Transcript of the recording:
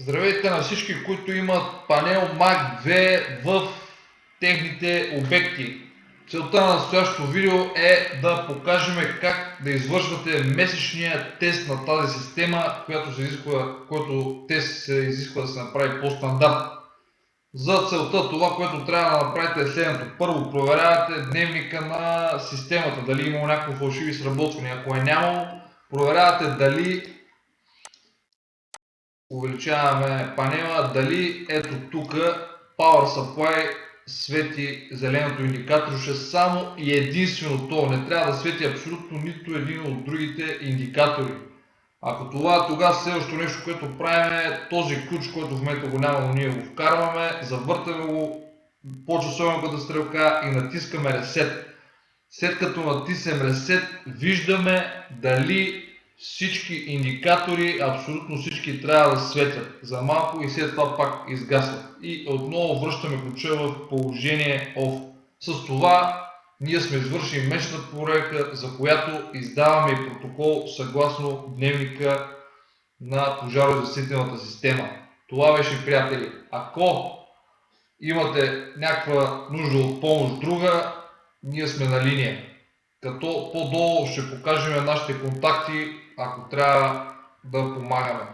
Здравейте на всички, които имат панел Mac 2 в техните обекти. Целта на настоящото видео е да покажем как да извършвате месечния тест на тази система, който тест се изисква да се направи по стандарт. За целта това, което трябва да направите е следното. Първо проверявате дневника на системата, дали има някакво фалшиви сработвания. Ако е нямало, проверявате дали увеличаваме панела, дали ето тук Power Supply свети зеленото индикаторче само и единствено то. Не трябва да свети абсолютно нито един от другите индикатори. Ако това, тогава следващото нещо, което правим е този ключ, който в момента го няма, но ние го вкарваме, завъртаме го по часовниката стрелка и натискаме Reset. След като натиснем Reset, виждаме дали всички индикатори, абсолютно всички, трябва да светят за малко и след това пак изгасват. И отново връщаме ключа в положение OFF. С това ние сме извършили месечна проверка, за която издаваме и протокол съгласно дневника на пожарогасителната система. Това беше, приятели. Ако имате някаква нужда от помощ друга, ние сме на линия. Като по-долу ще покажем нашите контакти, ако трябва да помагаме.